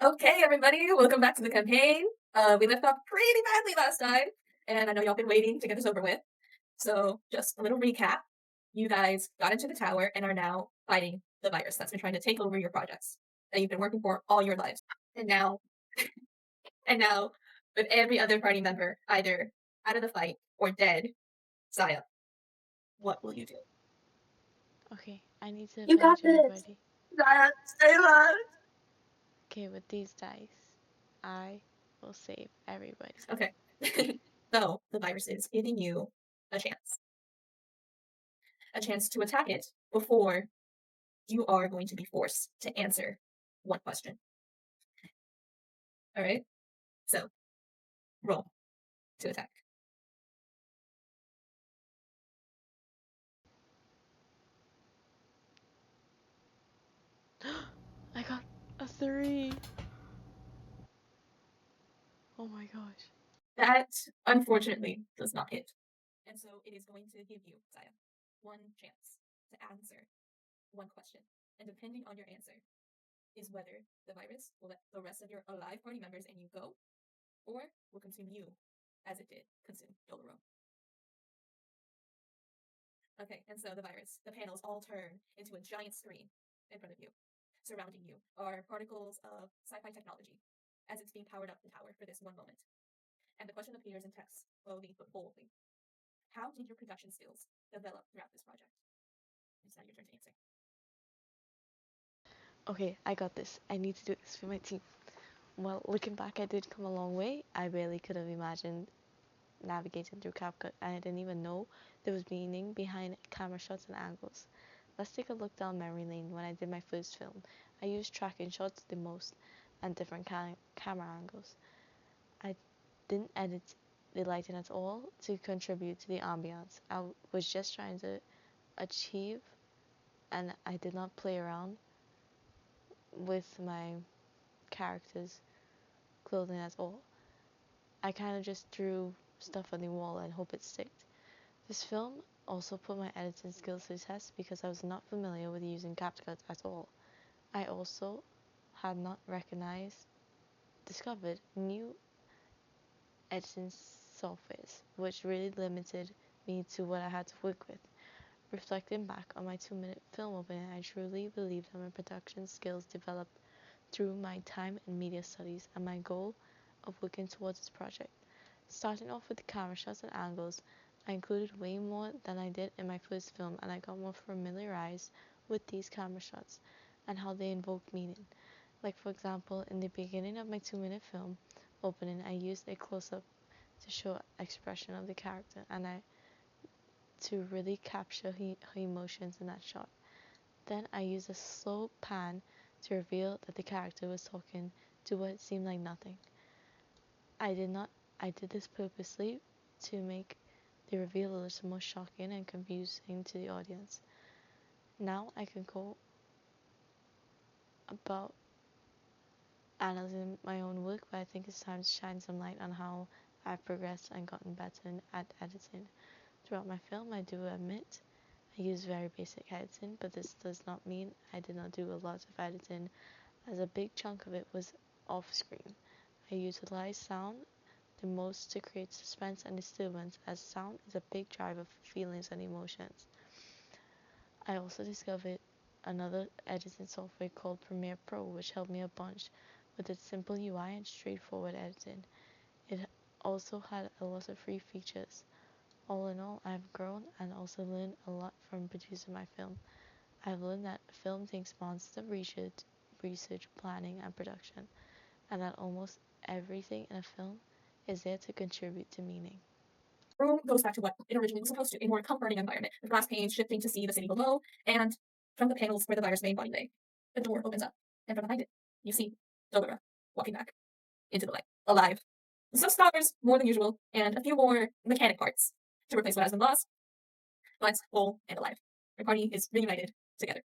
Okay, everybody, welcome back to the campaign. We left off pretty badly last time, and I know y'all been waiting to get this over with. So, just a little recap. You guys got into the tower and are now fighting the virus that's been trying to take over your projects that you've been working for all your lives. And now, and now, with every other party member either out of the fight or dead, Saya, what will you do? Okay, I need to You got avenge this. everybody. Zaya, stay alive. Okay, with these dice, I will save everybody. Okay. So, the virus is giving you a chance. A chance to attack it before you are going to be forced to answer one question. All right. So roll to attack. I got a 3. Oh my gosh. That unfortunately does not hit. And so it is going to give you, Saya, one chance to answer one question. And depending on your answer is whether the virus will let the rest of your alive party members and you go, or will consume you as it did consume Doloro. Okay, and so the virus, the panels all turn into a giant screen in front of you. Surrounding you are particles of sci fi technology as it's being powered up the tower for this one moment. And the question appears in text slowly but boldly. How did your production skills develop throughout this project? It's now your turn to answer. Okay, I got this. I need to do this for my team. Well, looking back, I did come a long way. I barely could have imagined navigating through CapCut, and I didn't even know there was meaning behind camera shots and angles. Let's take a look down memory lane when I did my first film. I used tracking shots the most and different camera angles. I didn't edit the lighting at all to contribute to the ambiance. I was just trying to achieve, and I did not play around with my character's clothing at all. I kind of just drew stuff on the wall and hope it sticked. This film also put my editing skills to the test because I was not familiar with using CapCut at all. I also had not discovered new editing softwares, which really limited me to what I had to work with. Reflecting back on my 2-minute film opening, I truly believe that my production skills developed through my time in media studies and my goal of working towards this project. Starting off with the camera shots and angles, I included way more than I did in my first film, and I got more familiarized with these camera shots and how they invoke meaning. Like, for example, in the beginning of my 2-minute film opening, I used a close up to show expression of the character and I to really capture her emotions in that shot. Then I used a slow pan to reveal that the character was talking to what seemed like nothing. I did not I did this purposely to make the reveal a little more shocking and confusing to the audience. Now I can go about analyzing my own work, but I think it's time to shine some light on how I've progressed and gotten better at editing. Throughout my film, I do admit I use very basic editing, but this does not mean I did not do a lot of editing, as a big chunk of it was off screen. I utilized sound the most to create suspense and disturbance, as sound is a big driver for feelings and emotions. I also discovered another editing software called Premiere Pro, which helped me a bunch with its simple UI and straightforward editing. It also had a lot of free features. All in all, I've grown and also learned a lot from producing my film. I've learned that film takes months of research, planning, and production, and that almost everything in a film is there to contribute to meaning. Room goes back to what it originally was supposed to, a more comforting environment, with glass panes shifting to see the city below, and from the panels where the virus main body lay, the door opens up, and from behind it, you see Dolora walking back into the light, alive. Some stars, more than usual, and a few more mechanic parts to replace what has been lost, but whole and alive. Your party is reunited together.